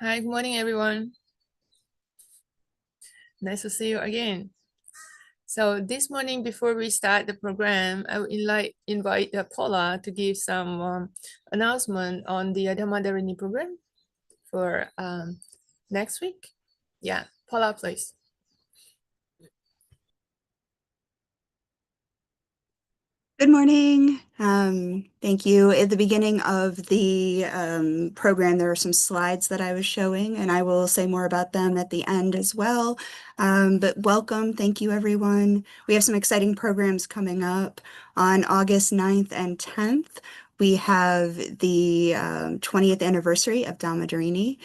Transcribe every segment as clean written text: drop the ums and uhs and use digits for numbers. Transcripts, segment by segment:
Hi, good morning, everyone. Nice to see you again. So this morning, before we start the program, I would invite Paula to give some announcement on the Dhamma program for next week. Yeah, Paula, please. Good morning. Thank you. At the beginning of the program, there are some slides that I was showing, and I will say more about them at the end as well. But welcome. Thank you, everyone. We have some exciting programs coming up on August 9th and 10th. We have the 20th anniversary of Dhamma.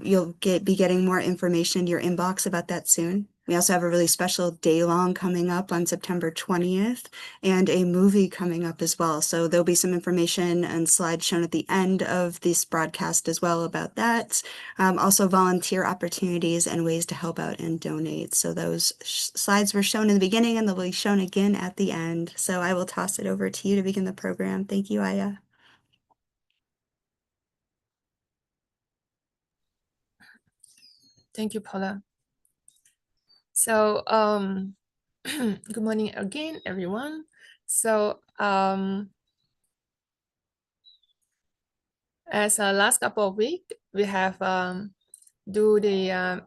You'll be getting more information in your inbox about that soon. We also have a really special day-long coming up on September 20th and a movie coming up as well. So there'll be some information and slides shown at the end of this broadcast as well about that. Also volunteer opportunities and ways to help out and donate. So those slides were shown in the beginning and they'll be shown again at the end. So I will toss it over to you to begin the program. Thank you, Aya. Thank you, Paula. So good morning again, everyone. So as last couple of weeks, we have do the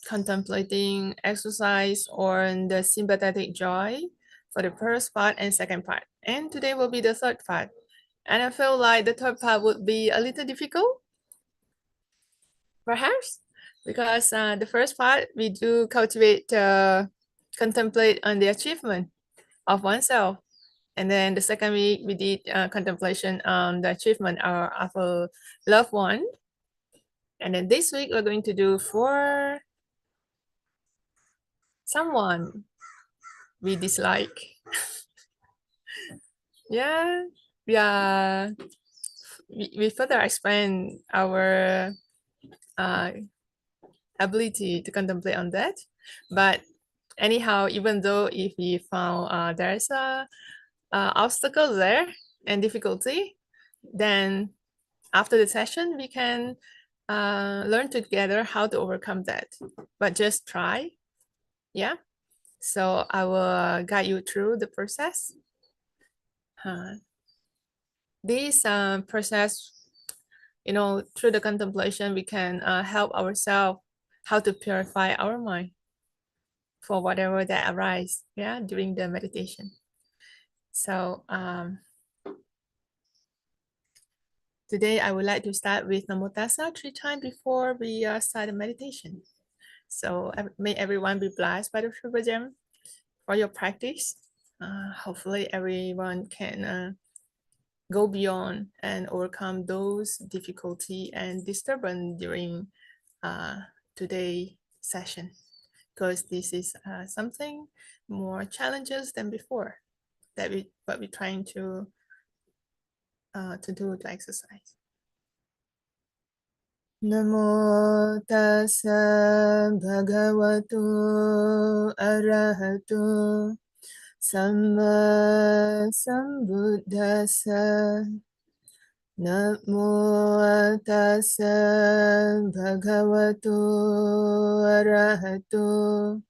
contemplating exercise on the sympathetic joy for the first part and second part. And today will be the third part. And I feel like the third part would be a little difficult, perhaps, because the first part we do contemplate on the achievement of oneself. And then the second week we did contemplation on the achievement of a loved one. And then this week we're going to do for someone we dislike. Yeah, we further expand our ability to contemplate on that. But anyhow, even though if we found there's a obstacle there and difficulty, then after the session we can learn together how to overcome that. But just try, yeah. So I will guide you through the process. This process, through the contemplation, we can help ourselves how to purify our mind for whatever that arises, yeah, during the meditation. So today I would like to start with Namo Tassa 3 times before we start the meditation. So may everyone be blessed by the Triple Gem for your practice. Hopefully everyone can go beyond and overcome those difficulty and disturbance during today's session, because this is something more challenges than before that we're trying to do the exercise. Namo tassa bhagavato arahato samma sambuddhassa. Namo tassa bhagavato arahato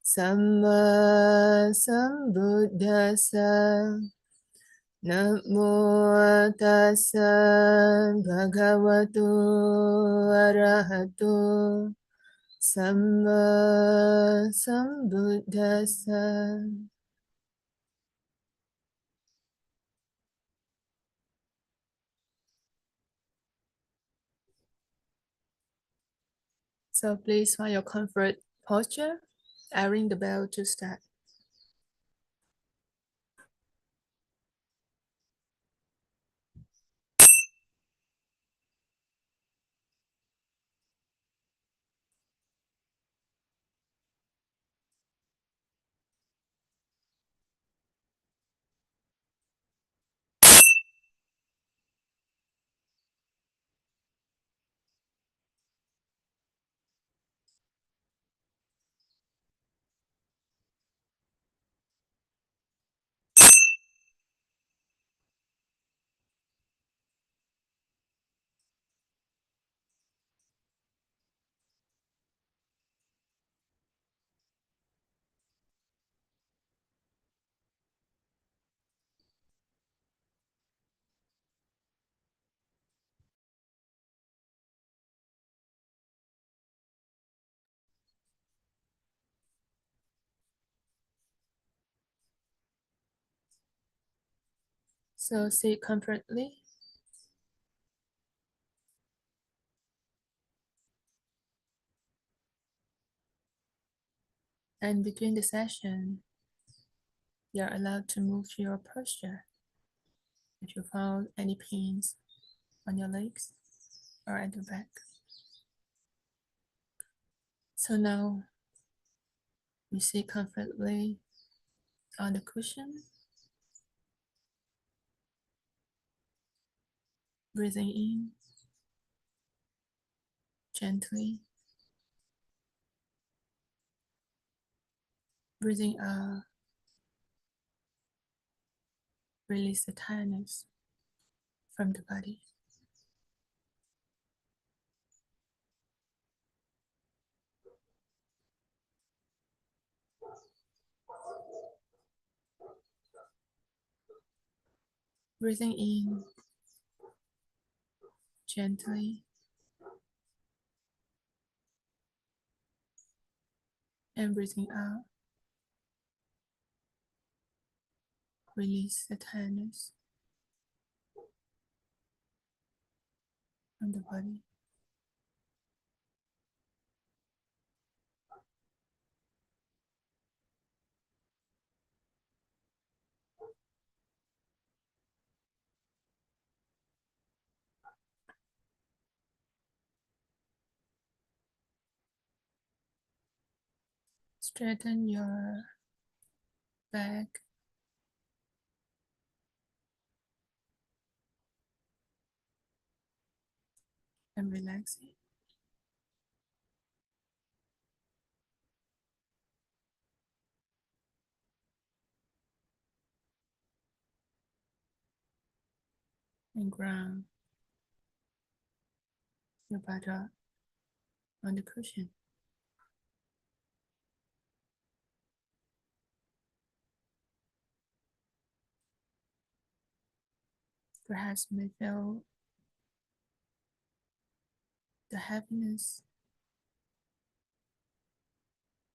samma sambuddhassa. Namo tassa bhagavato arahato samma sambuddhassa. So please find your comfort posture. I ring the bell to start. So sit comfortably. And between the session, you are allowed to move to your posture. If you found any pains on your legs or at the back. So now we sit comfortably on the cushion, breathing in gently, breathing out, release the tiredness from the body. Breathing in gently and breathing out, release the tiredness from the body. Straighten your back and relax it. And ground your buttock on the cushion. Perhaps you may feel the heaviness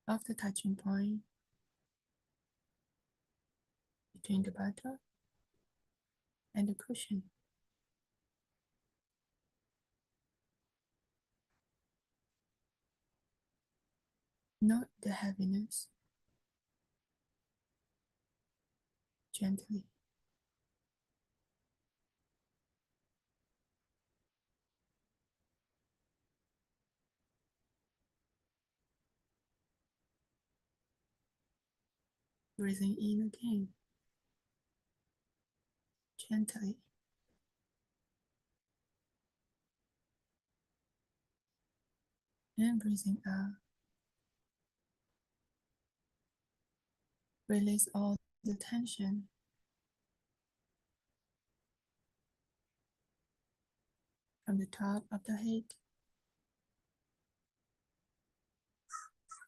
of the touching point between the buttock and the cushion. Not the heaviness, gently. Breathing in again, gently. And breathing out. Release all the tension from the top of the head,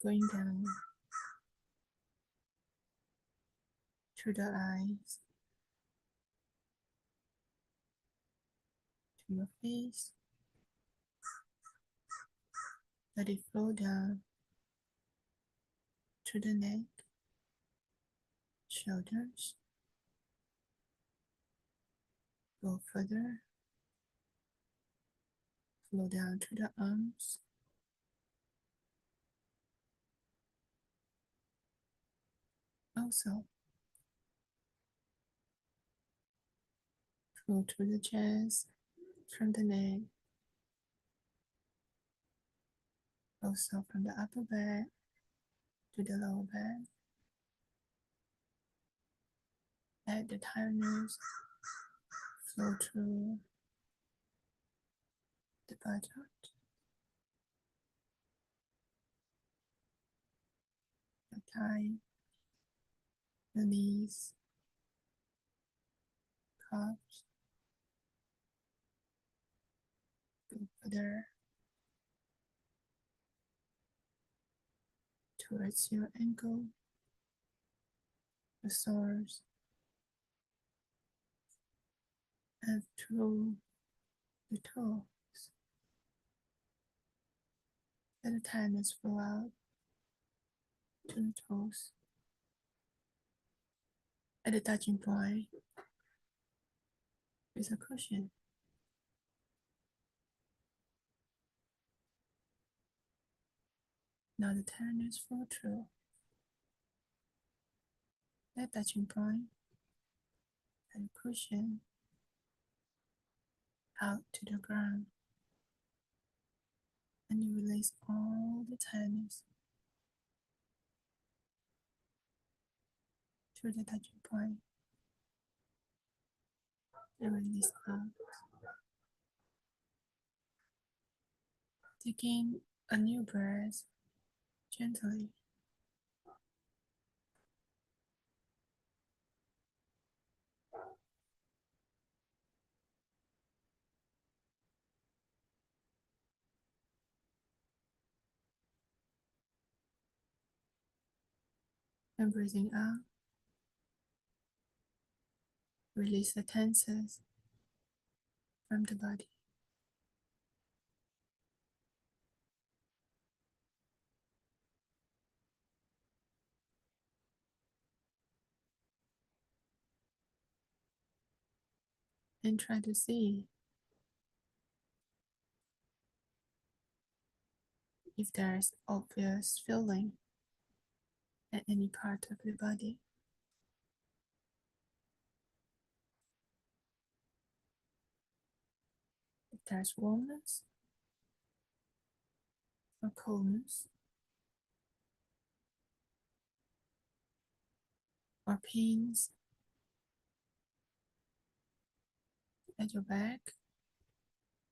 going down through the eyes, to your face. Let it flow down to the neck, shoulders. Go further, flow down to the arms. Also, flow to the chest, from the neck. Also from the upper back to the lower back. Let the tiredness flow through the buttock, the thigh, the knees, calves. Go further towards your ankle, the soles, and through the toes. Let the tiredness flow out to the toes. At the touching point, with a cushion. Now the tiredness flow through that touching point and cushion out to the ground, and you release all the tiredness through the touching point and release out. Taking a new breath gently. And breathing out, release the tenses from the body. And try to see if there's obvious feeling at any part of the body. If there's warmness or coldness or pains at your back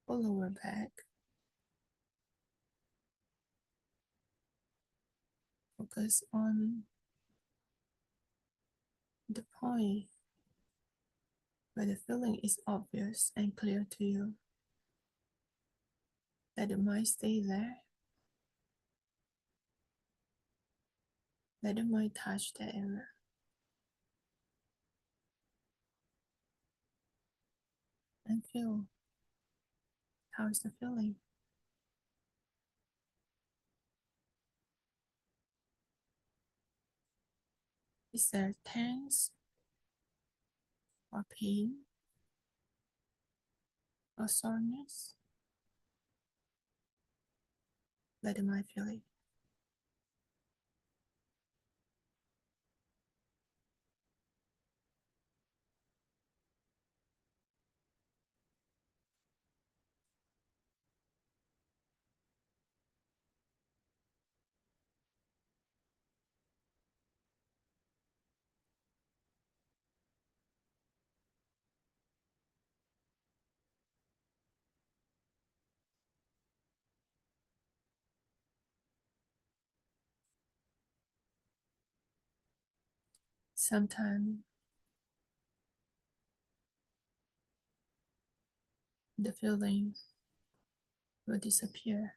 or lower back. Focus on the point where the feeling is obvious and clear to you. Let the mind stay there. Let the mind touch that area. And feel how is the feeling. Is there tense or pain or soreness? Let the mind feel it. Sometimes the feeling will disappear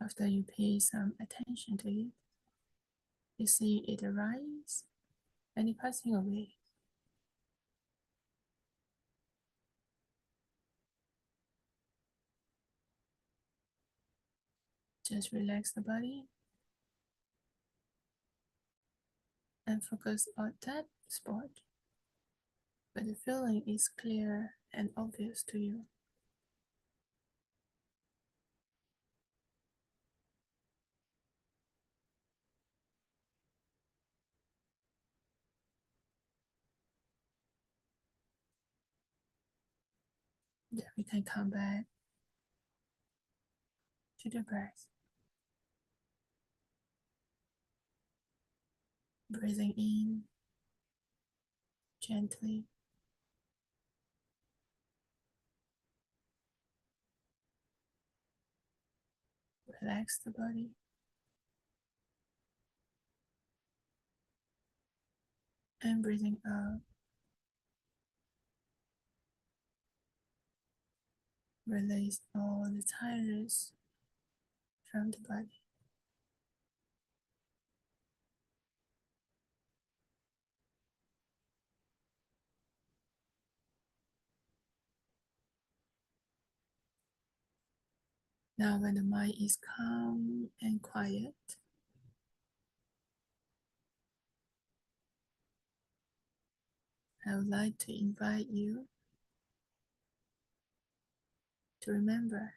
after you pay some attention to it. You see it arise and it passing away. Just relax the body and focus on that spot where the feeling is clear and obvious to you. Then we can come back to the breath. Breathing in gently. Relax the body. And breathing out. Release all the tiredness from the body. Now when the mind is calm and quiet, I would like to invite you to remember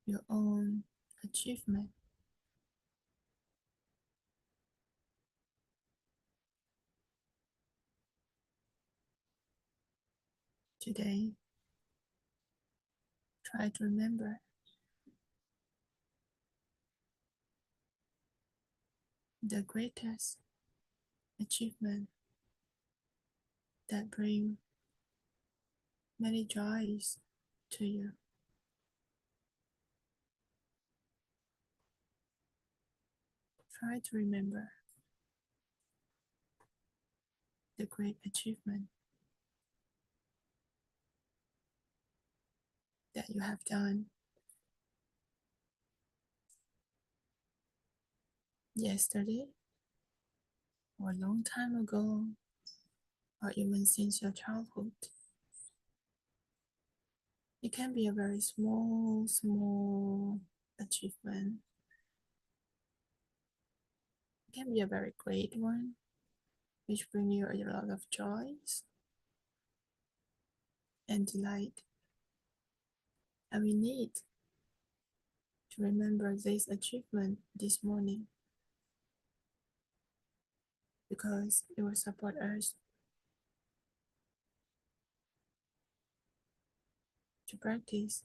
your own achievement today. Try to remember the greatest achievement that bring many joys to you. Try to remember the great achievement that you have done yesterday or a long time ago or even since your childhood. It can be a very small achievement. It can be a very great one, which bring you a lot of joys and delight. And we need to remember this achievement this morning because it will support us to practice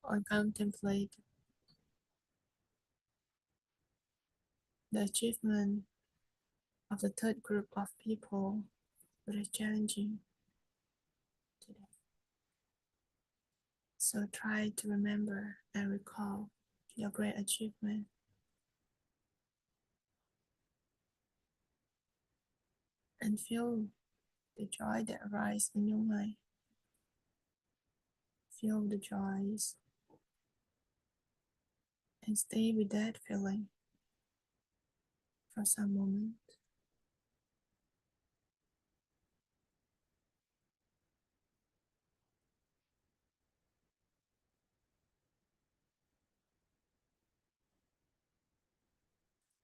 or contemplate the achievement of the third group of people that is challenging today. So try to remember and recall your great achievement and feel the joy that arises in your mind. Feel the joys and stay with that feeling for some moment.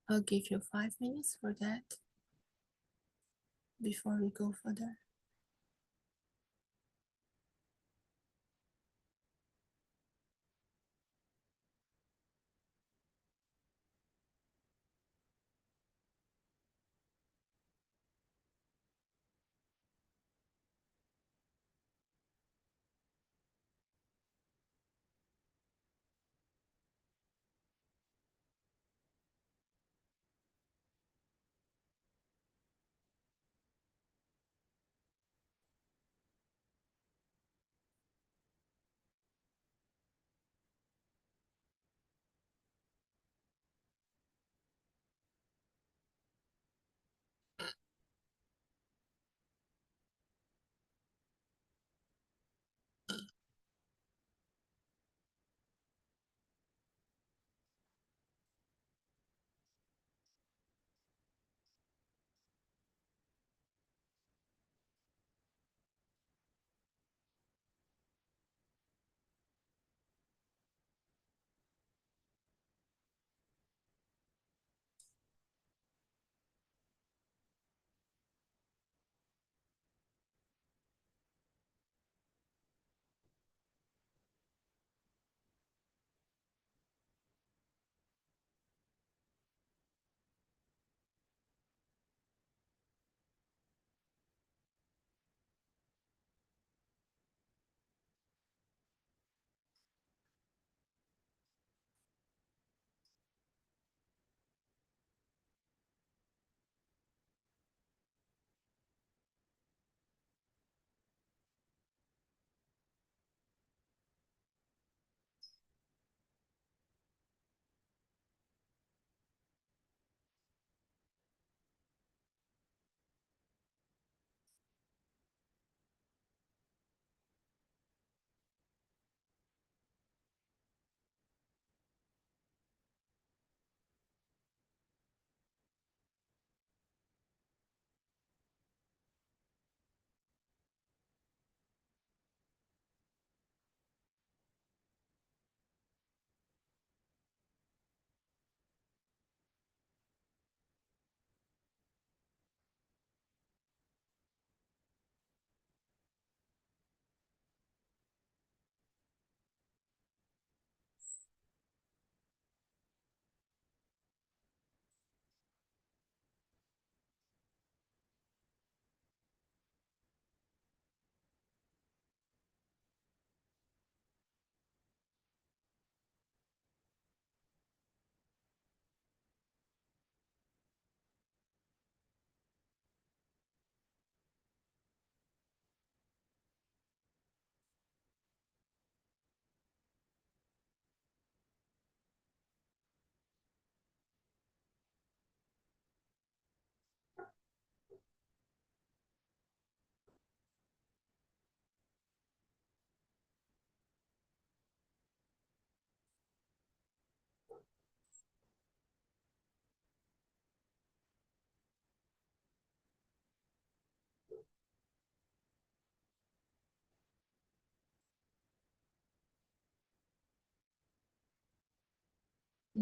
I'll give you 5 minutes for that before we go further.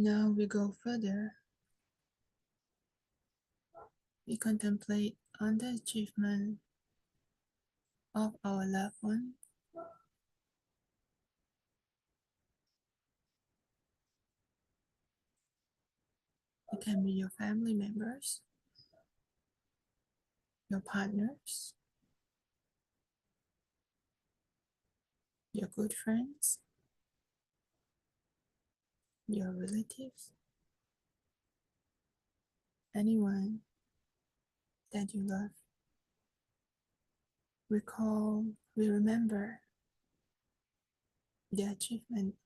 Now we go further. We contemplate on the achievement of our loved one. It can be your family members, your partners, your good friends, your relatives, anyone that you love. We remember the achievement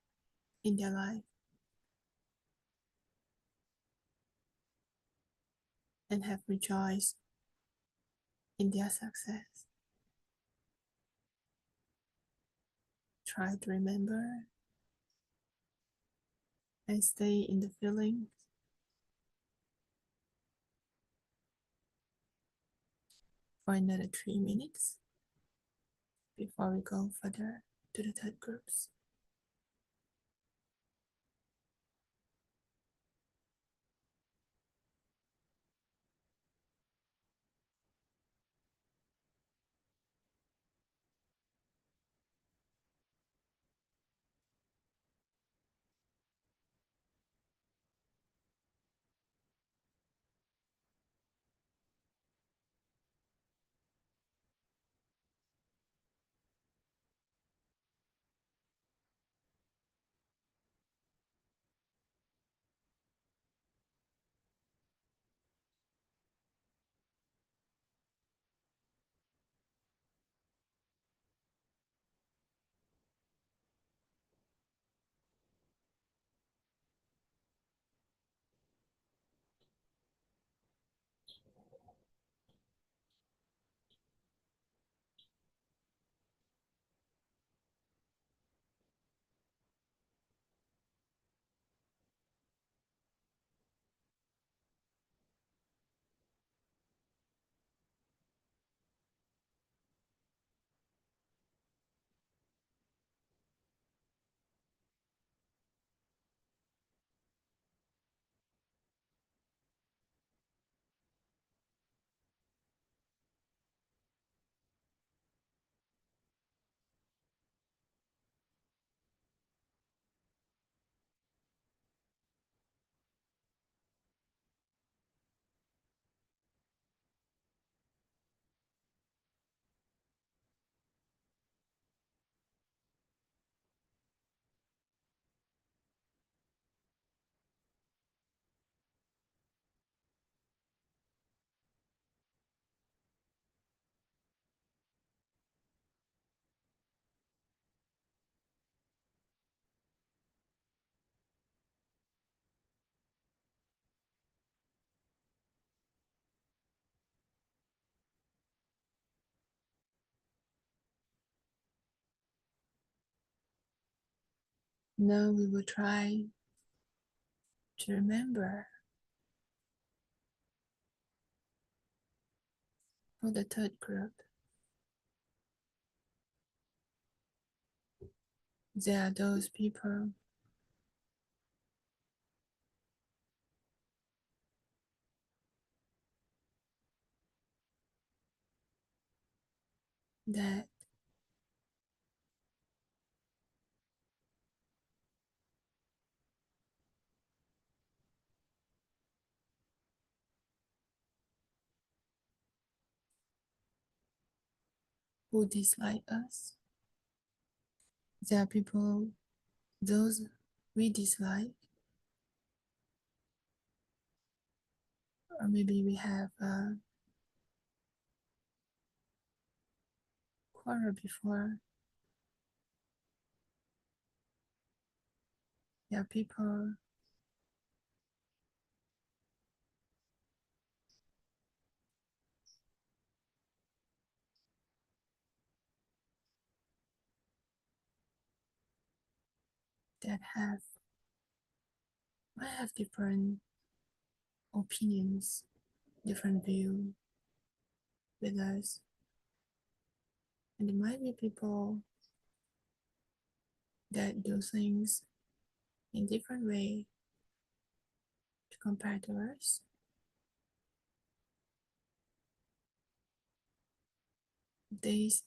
in their life and have rejoiced in their success. Try to remember and stay in the feeling for another 3 minutes before we go further to the third groups. Now we will try to remember for the third group. There are those people that who dislike us. There are people, those we dislike, or maybe we have a quarrel before. There are people that might have different opinions, different view with us. And there might be people that do things in different way compared to us. This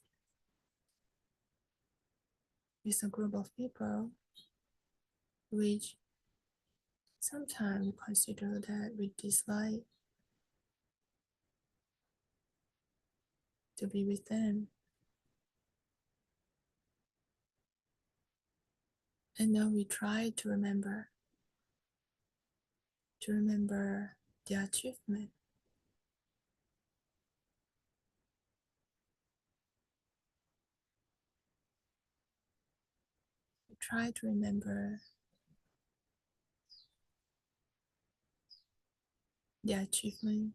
is a group of people which sometimes we consider that we dislike to be with them. And now we try to remember their achievement. We try to remember their achievement,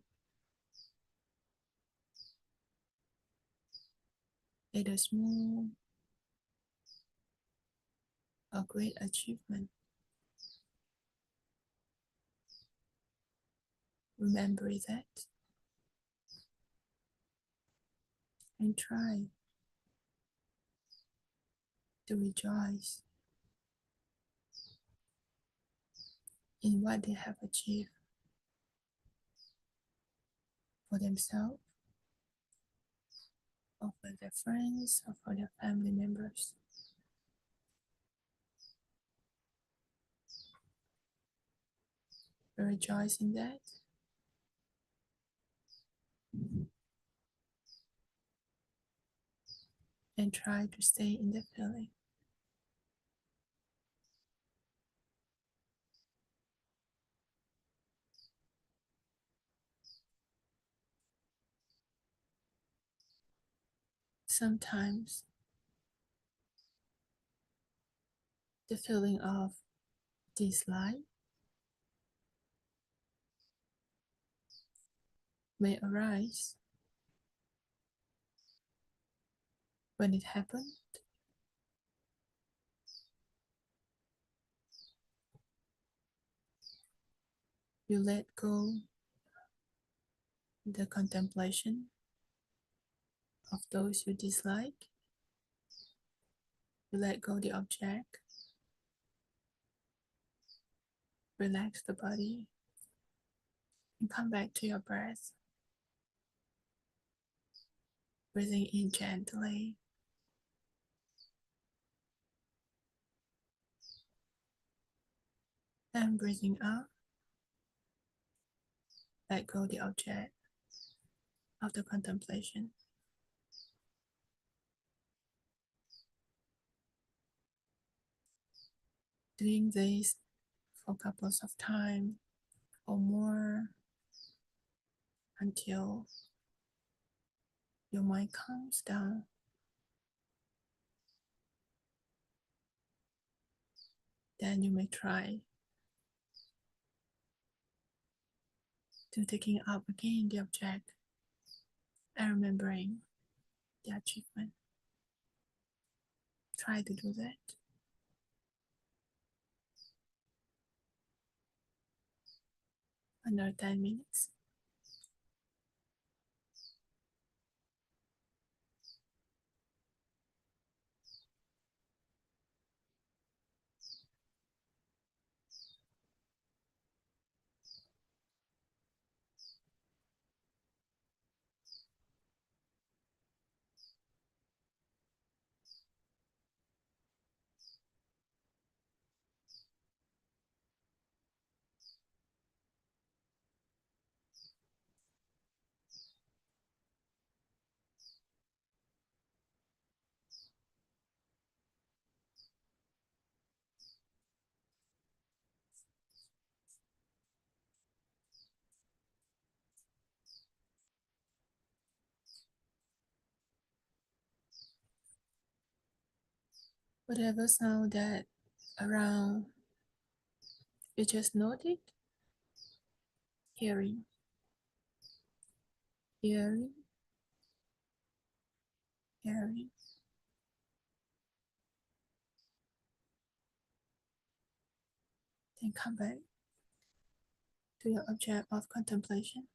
either small or great achievement. Remember that and try to rejoice in what they have achieved for themselves, or for their friends, or for their family members. Rejoice in that and try to stay in the feeling. Sometimes the feeling of dislike may arise when it happened. You let go the contemplation of those you dislike. You let go the object. Relax the body and come back to your breath. Breathing in gently and breathing out. Let go the object of the contemplation. Doing this for couples of time or more until your mind calms down. Then you may try to taking up again the object and remembering the achievement. Try to do that. Under 10 minutes. Whatever sound that around, you just note it. Hearing, hearing, hearing. Then come back to your object of contemplation.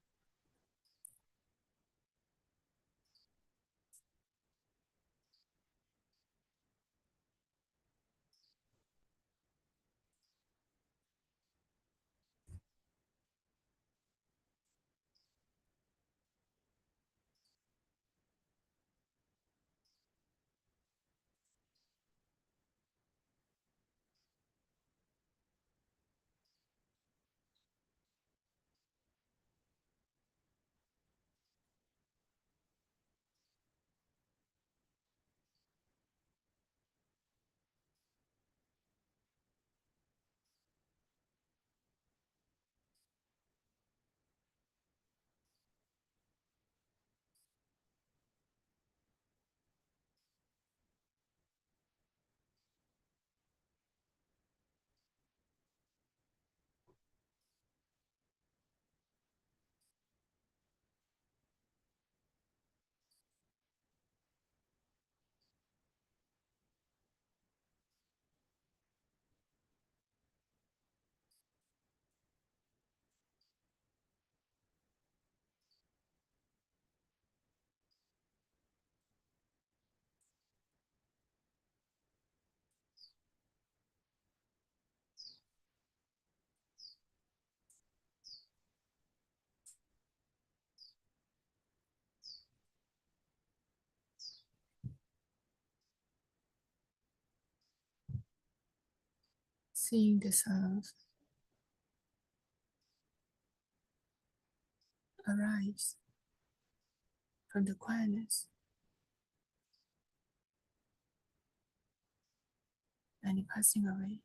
seeing the sounds arise from the quietness and passing away.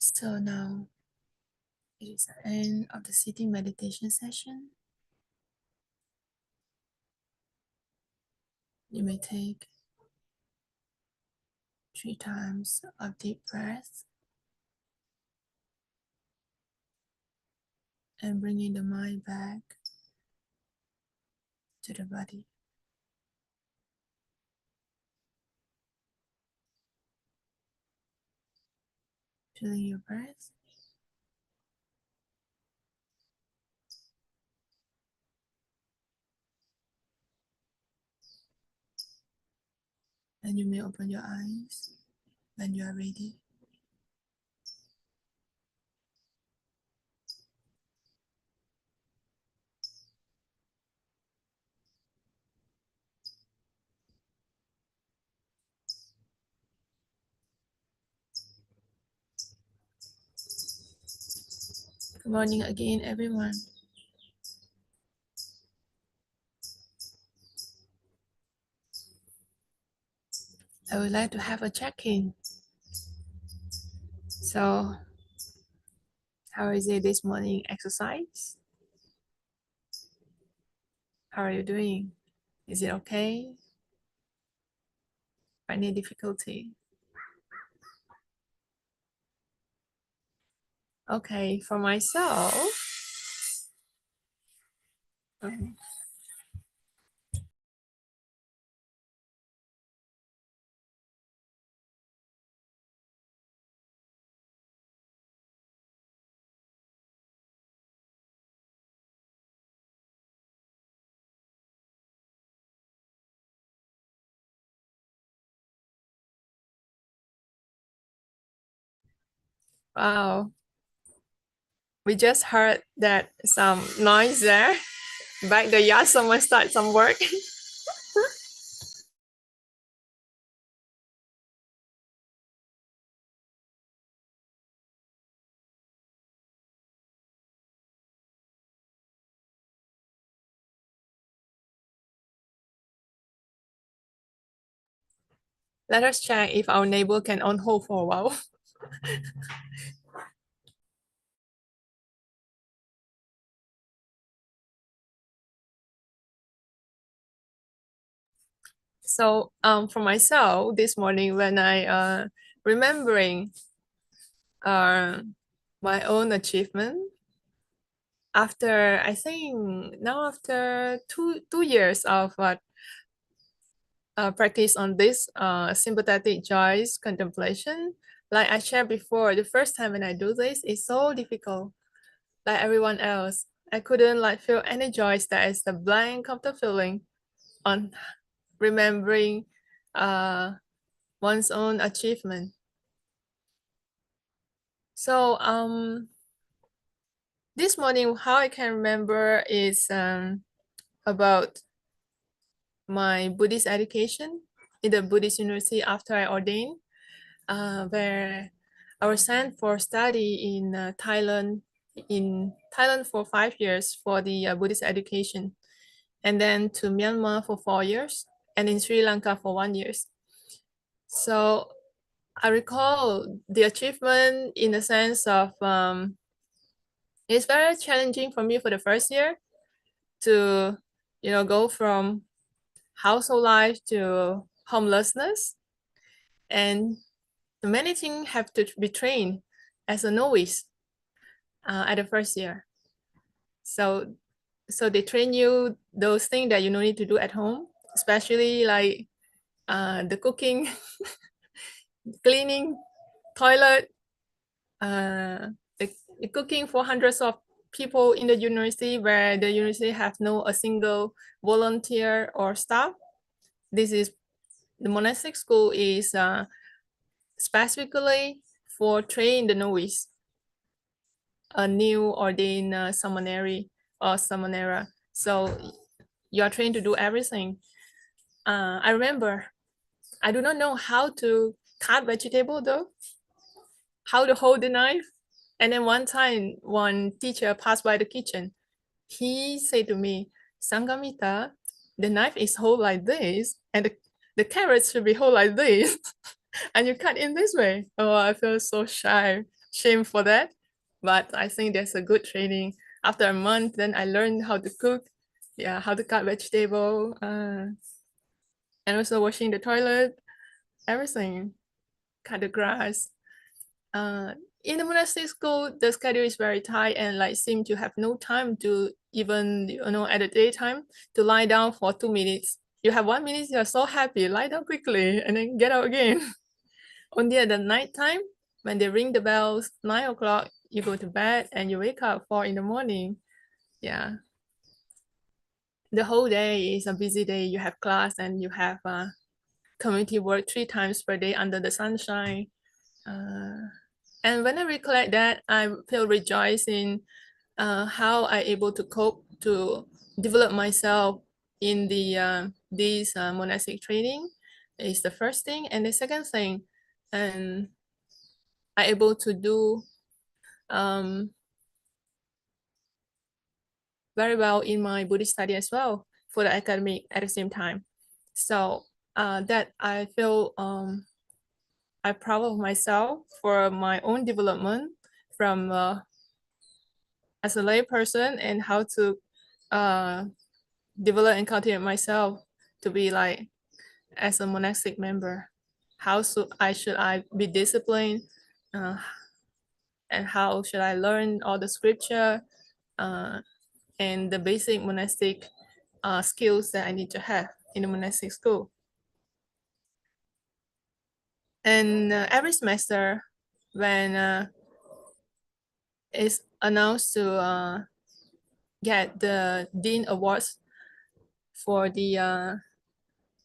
So now it is the end of the sitting meditation session. You may take 3 times of deep breath and bringing the mind back to the body. Feeling your breath and you may open your eyes when you are ready. Good morning again, everyone. I would like to have a check-in. So, How is it this morning exercise? How are you doing? Is it okay? Any difficulty? Okay, for myself, um, wow, we just heard that some noise there. Back the yard, someone start some work. Let us check if our neighbor can on hold for a while. So for myself, this morning when I remembering uh, my own achievement after I think now after two years of practice on this sympathetic joys contemplation. Like I shared before, the first time when I do this, it's so difficult. Like everyone else, I couldn't like feel any joys. That is the blank of the feeling on remembering one's own achievement. So this morning, how I can remember is about my Buddhist education in the Buddhist university after I ordained, where I was sent for study in Thailand for 5 years for the Buddhist education, and then to Myanmar for 4 years, and in Sri Lanka for 1 year. So I recall the achievement in the sense of it's very challenging for me for the first year to go from household life to homelessness, and many things have to be trained as a novice at the first year. So they train you those things that you don't need to do at home, especially like the cooking, cleaning, toilet, the cooking for hundreds of people in the university, where the university have no a single volunteer or staff. This is the monastic school is specifically for training the novice, a new ordained samaneri or samanera. So you are trained to do everything. I remember I do not know how to cut vegetable though, how to hold the knife. And then one time, one teacher passed by the kitchen. He said to me, Sanghamitta, the knife is hold like this, and the carrots should be hold like this, and you cut in this way. Oh, I feel so shame for that. But I think that's a good training. After a month, then I learned how to cook, yeah, how to cut vegetable, and also washing the toilet, everything, cut the grass. In the monastic school, the schedule is very tight and like seem to have no time to even at the daytime to lie down for 2 minutes. You have 1 minute, you're so happy, lie down quickly and then get out again. Only at the night time, when they ring the bells, 9 o'clock, you go to bed and you wake up 4 in the morning. Yeah. The whole day is a busy day. You have class and you have community work 3 times per day under the sunshine. And when I recollect that, I feel rejoiced in how I able to cope to develop myself in the these monastic training is the first thing, and the second thing, and I able to do very well in my Buddhist study as well for the academic at the same time. So that I feel I'm proud of myself for my own development from as a lay person and how to develop and cultivate myself to be like as a monastic member. How should I be disciplined, and how should I learn all the scripture and the basic monastic skills that I need to have in the monastic school. And every semester, when it's announced to get the Dean Awards for the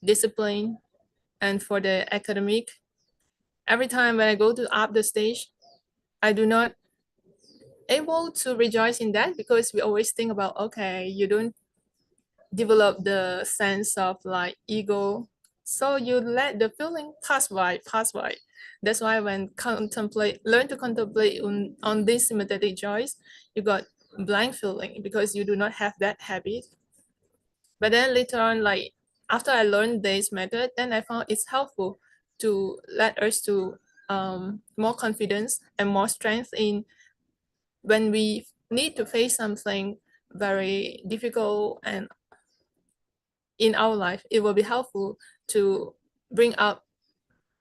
discipline and for the academic, every time when I go to up the stage, I do not able to rejoice in that because we always think about, okay, you don't develop the sense of like ego, so you let the feeling pass by. That's why when learn to contemplate on this sympathetic joys, you got blank feeling because you do not have that habit. But then later on, like after I learned this method, then I found it's helpful to let us to more confidence and more strength in when we need to face something very difficult and in our life. It will be helpful to bring up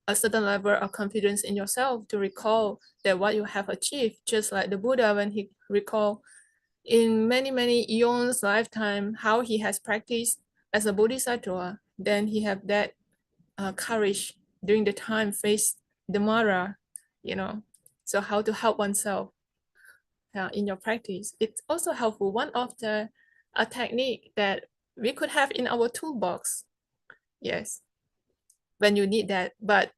a certain level of confidence in yourself to recall that what you have achieved, just like the Buddha when he recalled in many eons lifetime how he has practiced as a bodhisattva, then he have that courage during the time face the Mara, so how to help oneself in your practice. It's also helpful. One of the a technique that we could have in our toolbox, yes, when you need that, but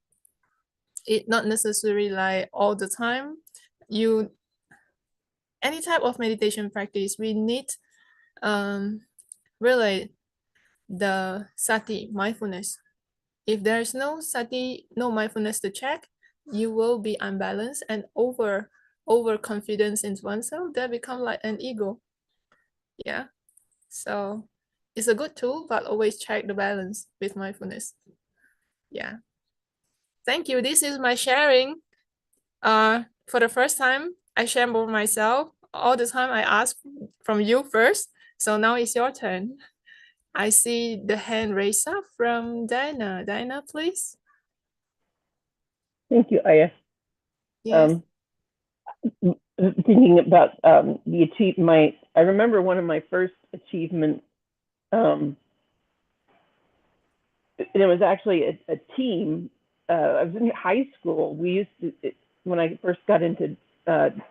it not necessarily like all the time. Any type of meditation practice, we need really the sati, mindfulness. If there's no sati, no mindfulness to check, you will be unbalanced and overconfidence in oneself, that become like an ego. Yeah, so it's a good tool, but always check the balance with mindfulness. Yeah, thank you. This is my sharing. For the first time, I share more myself. All the time I ask from you first, so now it's your turn. I see the hand raised up from Diana. Diana, please. Thank you, Aya. Yes. Thinking about I remember one of my first achievements, and it was actually a team. I was in high school. We used to, when I first got into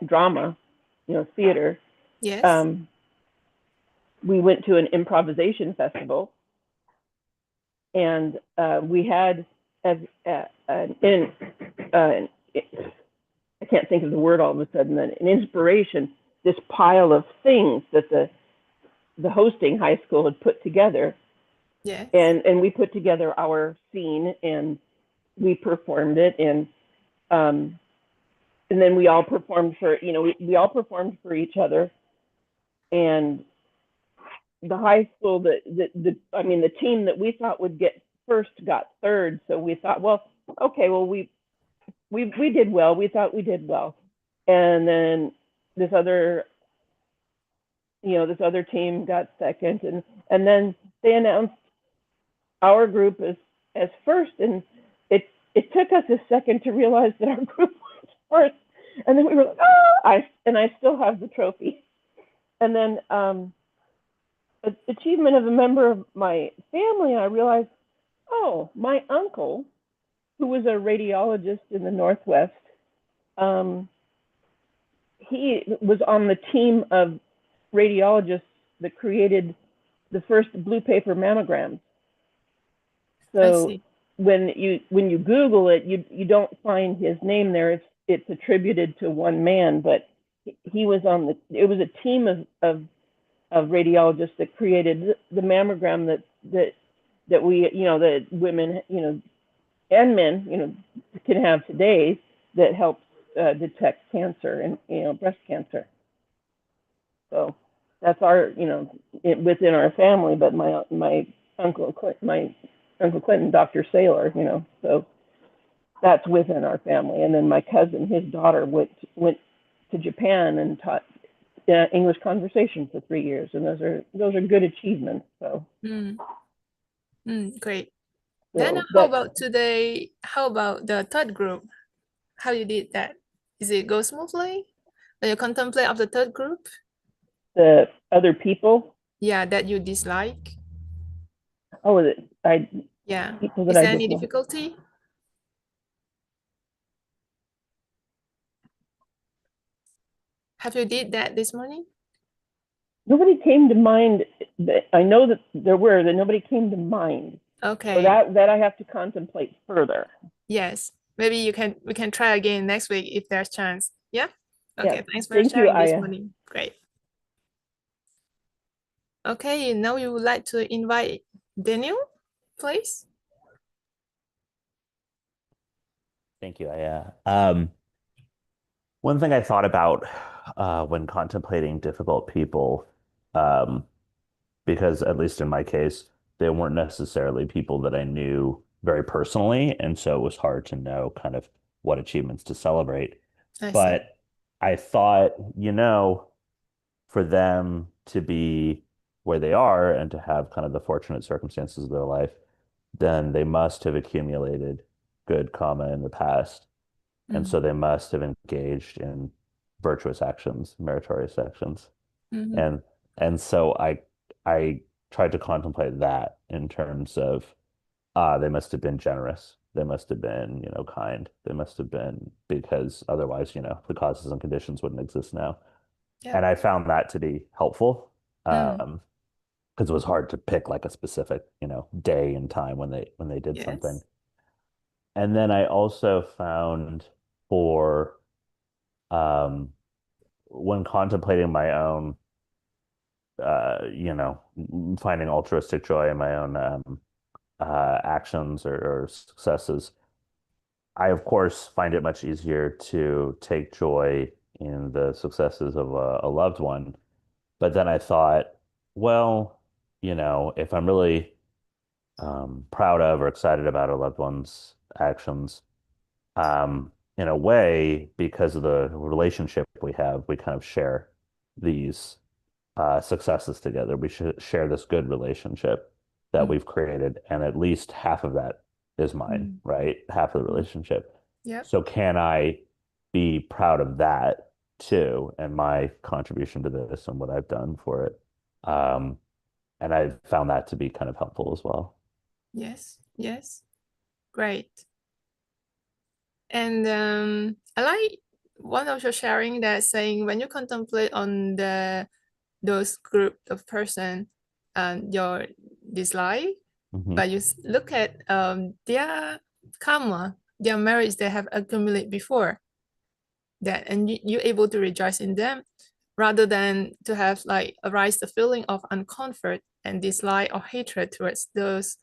drama, theater. Yes. We went to an improvisation festival, and we had I can't think of the word all of a sudden, an inspiration, this pile of things that the hosting high school had put together. Yeah. And we put together our scene and we performed it, and then we all performed for, we all performed for each other. And the high school, the team that we thought would get first got third. So we thought, well, okay, well, we did well. We thought we did well. And then this other team got second, and then they announced our group as first, and it took us a second to realize that our group was first, and then we were like, oh, I still have the trophy. And then achievement of a member of my family, I realized, oh, my uncle, who was a radiologist in the Northwest, he was on the team of radiologists that created the first blue paper mammograms. So when you Google it, you don't find his name there. It's attributed to one man, but he was it was a team of radiologists that created the mammogram that we, that women, and men, can have today, that helps detect cancer and, breast cancer. So that's our, within our family. But my uncle Clinton, Dr. Saylor, so that's within our family. And then my cousin, his daughter went to Japan and taught English conversation for 3 years, and those are good achievements. So, great. So Then how about today? How about the third group? How you did that? Is it go smoothly? When you contemplate of the third group? The other people? Yeah, that you dislike? Oh, Yeah. people Is that I there any dislike. difficulty? Have you did that this morning? Nobody came to mind. I know that there were, that nobody came to mind. Okay. So that I have to contemplate further. Yes. Maybe we can try again next week if there's chance. Yeah? Okay, Yeah. thanks for Thank you, sharing this Aya. morning. Great. Okay, now you would like to invite Daniel, please? Thank you, Aya. One thing I thought about when contemplating difficult people, because at least in my case, they weren't necessarily people that I knew very personally, and so it was hard to know kind of what achievements to celebrate. I see. But I thought, for them to be where they are and to have kind of the fortunate circumstances of their life, then they must have accumulated good karma in the past. And so they must have engaged in virtuous actions, meritorious actions. And so I tried to contemplate that in terms of they must have been generous. They must have been, kind. They must have been, because otherwise, the causes and conditions wouldn't exist now. Yeah. And I found that to be helpful because it was hard to pick like a specific, day and time when they did something. Yes. And then I also found for when contemplating my own, finding altruistic joy in my own actions or successes, I, of course, find it much easier to take joy in the successes of a loved one. But then I thought, well, if I'm really proud of or excited about a loved one's actions, in a way, because of the relationship we have, we kind of share these successes together. We should share this good relationship that we've created, and at least half of that is mine, right? Half of the relationship. Yep. So can I be proud of that too, and my contribution to this and what I've done for it? And I found that to be kind of helpful as well. Yes. Yes. Great. And I like one of your sharing that saying when you contemplate on those group of person your dislike, but you look at their karma, their merits they have accumulated before that, and you're able to rejoice in them rather than to have like arise the feeling of uncomfort and dislike or hatred towards those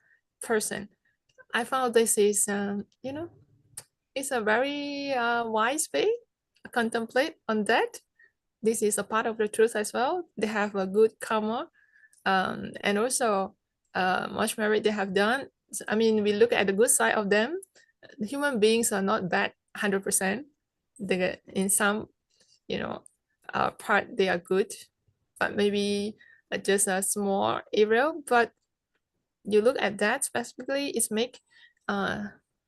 person. I found this is it's a very wise way to contemplate on that. This is a part of the truth as well. They have a good karma, and also much merit they have done. I mean, we look at the good side of them. Human beings are not bad 100%. They in some, part they are good, but maybe just a small area. But you look at that specifically, it's make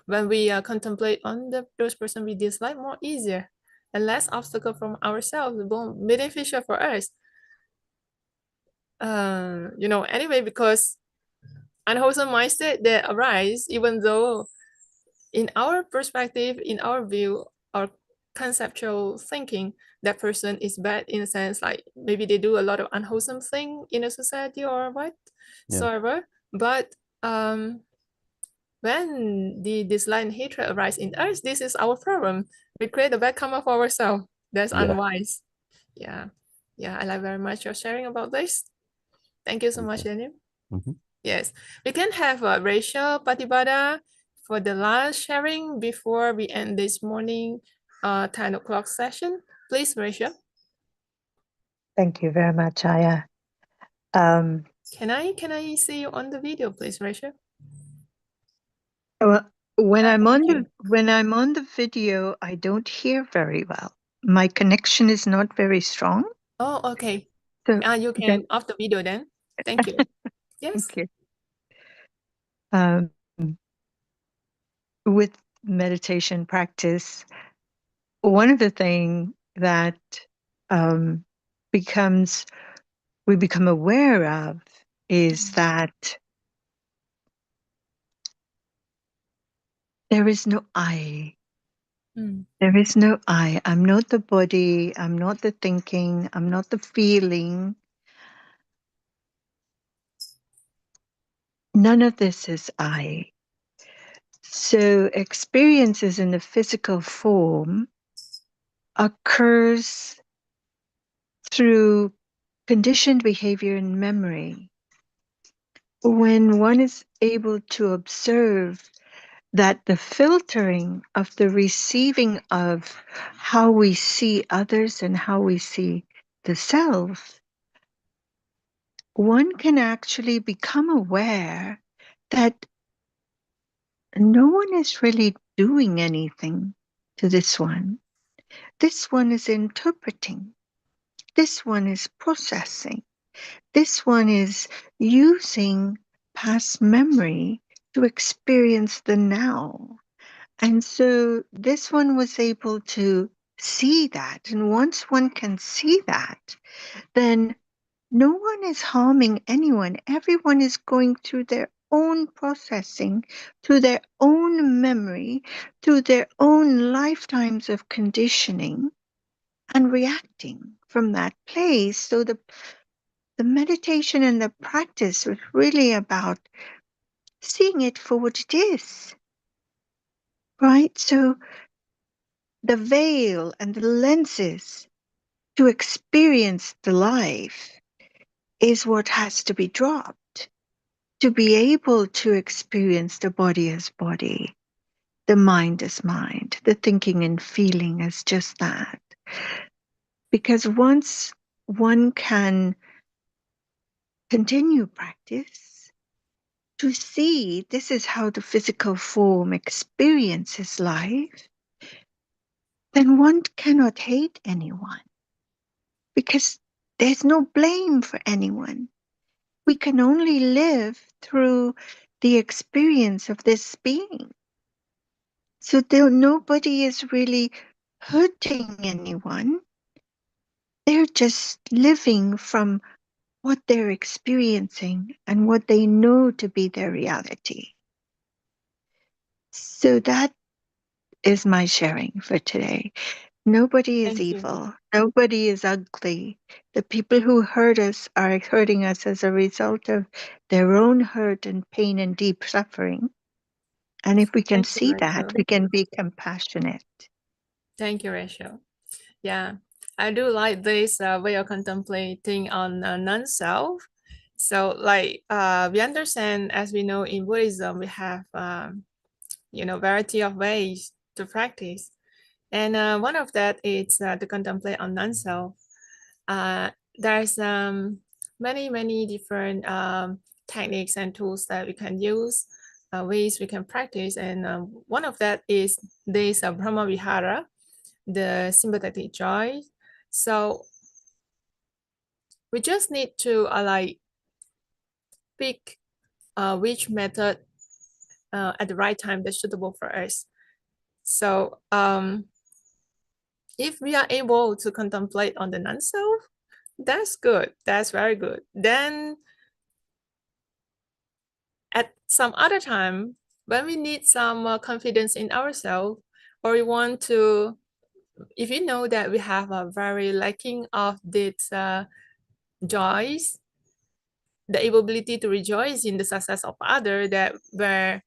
when we contemplate on those person we dislike more easier and less obstacle from ourselves, more beneficial for us. Anyway, because unwholesome mindset that arise, even though in our perspective, in our view, our conceptual thinking, that person is bad in a sense, like maybe they do a lot of unwholesome thing in a society or whatsoever. But when the dislike and hatred arise in us, this is our problem. We create a bad karma for ourselves. That's unwise. Yeah. I like very much your sharing about this. Thank you so much, Daniel. Yes, we can have Rachel Patibada for the last sharing before we end this morning 10 o'clock session. Please, Rachel. Thank you very much, Aya. Can I see you on the video, please, Rachel? Well, when I'm on the video, I don't hear very well. My connection is not very strong. Oh, okay. So You can off the video then. Thank you. Yes. thank you. With meditation practice, one of the things that we become aware of is that there is no I. There is no I. I'm not the body. I'm not the thinking. I'm not the feeling. None of this is I. So experiences in the physical form occurs through conditioned behavior and memory. When one is able to observe that the filtering of the receiving of how we see others and how we see the self, one can actually become aware that no one is really doing anything to this one. This one is interpreting. This one is processing. This one is using past memory to experience the now. And so this one was able to see that. And once one can see that, then no one is harming anyone. Everyone is going through their own processing, through their own memory, through their own lifetimes of conditioning and reacting from that place. So the meditation and the practice was really about seeing it for what it is, right? So the veil and the lenses to experience the life is what has to be dropped to be able to experience the body as body, the mind as mind, the thinking and feeling as just that. Because once one can continue practice to see this is how the physical form experiences life, then one cannot hate anyone because there's no blame for anyone. We can only live through the experience of this being. So nobody is really hurting anyone. They're just living from what they're experiencing and what they know to be their reality. So that is my sharing for today. Nobody is evil. Nobody is ugly. The people who hurt us are hurting us as a result of their own hurt and pain and deep suffering. And if we can see that, we can be compassionate. Thank you, Rachel. Yeah, I do like this way of contemplating on non-self. So like we understand, as we know in Buddhism, we have, variety of ways to practice. And one of that is to contemplate on non-self. There's many different techniques and tools that we can use, ways we can practice. And one of that is this Brahma Vihara, the sympathetic joy. So we just need to pick which method at the right time that's suitable for us. So if we are able to contemplate on the non-self, that's good. That's very good. Then at some other time, when we need some confidence in ourselves, or we want to, if we know that we have a very lacking of this joys, the ability to rejoice in the success of others, that where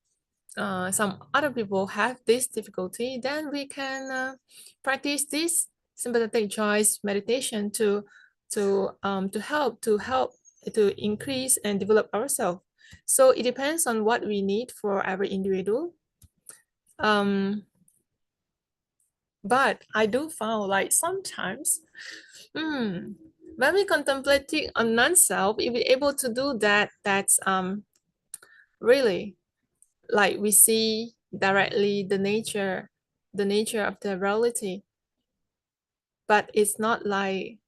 some other people have this difficulty, then we can practice this sympathetic choice meditation to help to increase and develop ourselves. So it depends on what we need for every individual. But I do find like sometimes when we contemplating on non-self, if we're able to do that, that's really like we see directly the nature of the reality. But it's not like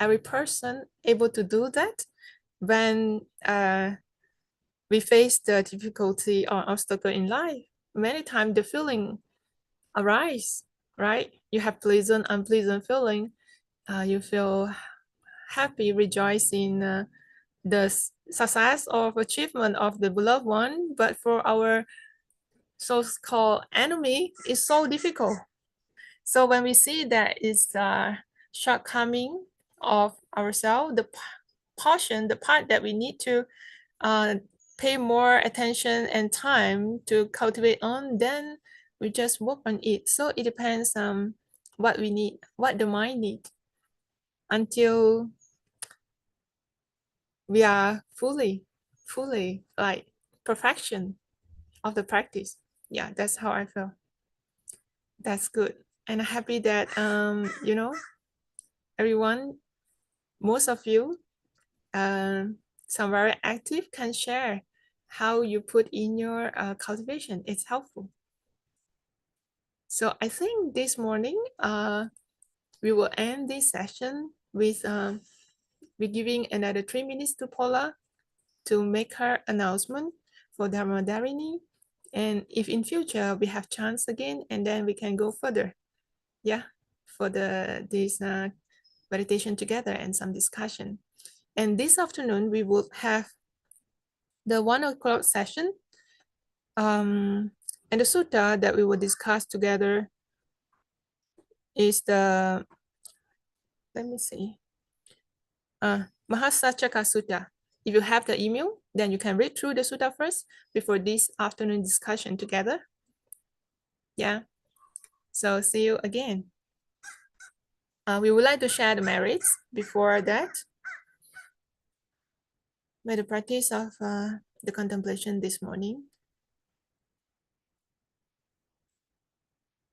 every person able to do that when we face the difficulty or obstacle in life. Many times the feeling arise, right? You have pleasant, unpleasant feeling. You feel happy, rejoice in the success or achievement of the beloved one. But for our so-called enemy, it's so difficult. So when we see that it's a shortcoming of ourselves, the portion, the part that we need to pay more attention and time to cultivate on, then we just work on it. So it depends on what we need, what the mind needs, until we are fully like perfection of the practice. Yeah, that's how I feel. That's good. And I'm happy that, you know, everyone, most of you, some very active, can share how you put in your cultivation. It's helpful. So I think this morning, we will end this session with giving another 3 minutes to Paula to make her announcement for Dharma Dharini. And if in future we have chance again, and then we can go further. Yeah, for this meditation together and some discussion. And this afternoon, we will have the 1 o'clock session. And the sutta that we will discuss together is the, let me see, Mahasachaka Sutta. If you have the email, then you can read through the sutta first before this afternoon discussion together. Yeah, so see you again. We would like to share the merits before that. May the practice of the contemplation this morning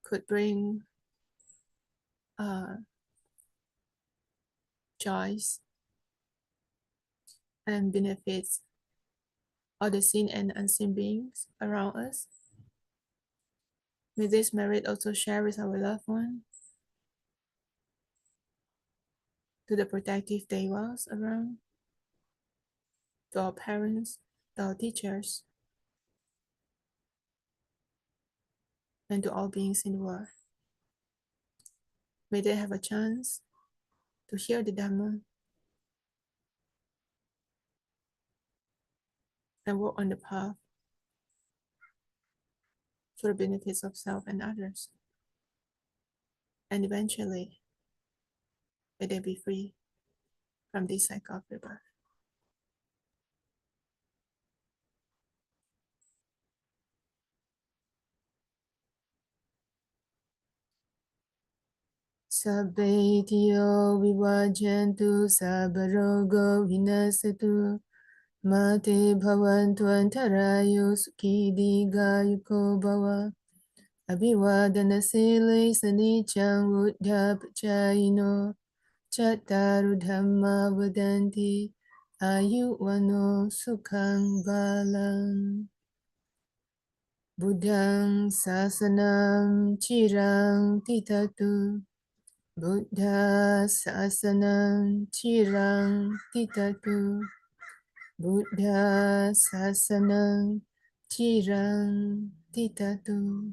could bring joys and benefits all the seen and unseen beings around us. May this merit also share with our loved ones, to the protective devas around, to our parents, to our teachers, and to all beings in the world. May they have a chance to hear the Dhamma and walk on the path for the benefits of self and others. And eventually, may they be free from this cycle of rebirth. Sabbetiyo vivajantu sabbarogo vinasatu mate bhavantu antarayo sukhi digayuko bhava abhivadana sile sanichang uddhapachayino chattaru dhamma vadanti ayuvano sukhang balang. Buddhang sasanam chirang titatu. Buddha sasanam chirang titatu. Buddha sasanam chirang titatu.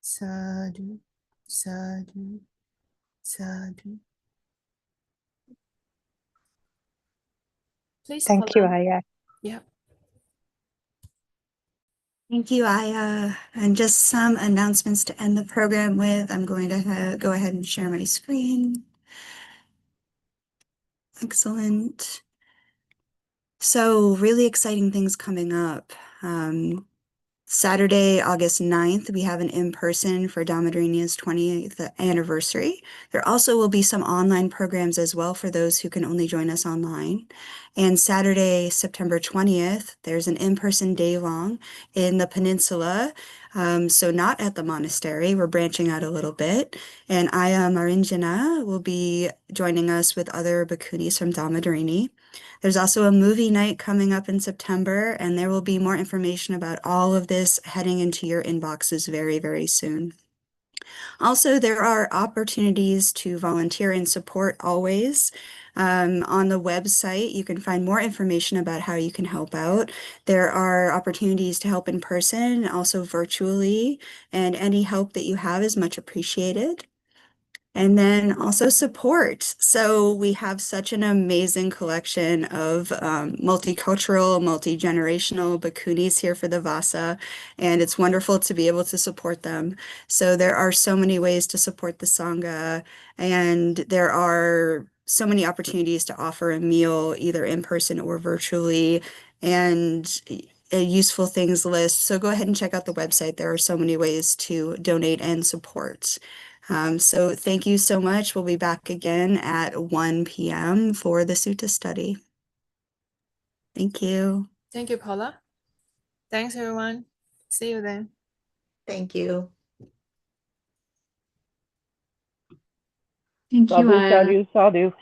Sadhu, sadhu, sadhu. Please. Thank you, Aya. Yeah. Thank you, Aya. And just some announcements to end the program with. I'm going to go ahead and share my screen. Excellent. So really exciting things coming up. Saturday, August 9th, we have an in-person for Dhammadharini's 20th anniversary. There also will be some online programs as well for those who can only join us online. And Saturday, September 20th, there's an in-person day-long in the peninsula. So not at the monastery, we're branching out a little bit. And Aya Marinjana will be joining us with other bhikkhunis from Dhammadharini. There's also a movie night coming up in September, and there will be more information about all of this heading into your inboxes very, very soon. Also, there are opportunities to volunteer and support always. On the website, you can find more information about how you can help out. There are opportunities to help in person, also virtually, and any help that you have is much appreciated. And then also support. So we have such an amazing collection of multicultural, multi-generational bhikkhunis here for the Vasa, and it's wonderful to be able to support them. So there are so many ways to support the Sangha, and there are so many opportunities to offer a meal either in person or virtually, and a useful things list. So go ahead and check out the website. There are so many ways to donate and support. So thank you so much. We'll be back again at 1 p.m. for the Sutta study. Thank you. Thank you, Paula. Thanks, everyone. See you then. Thank you. Thank you, Sadhu, Aya. sadhu, sadhu.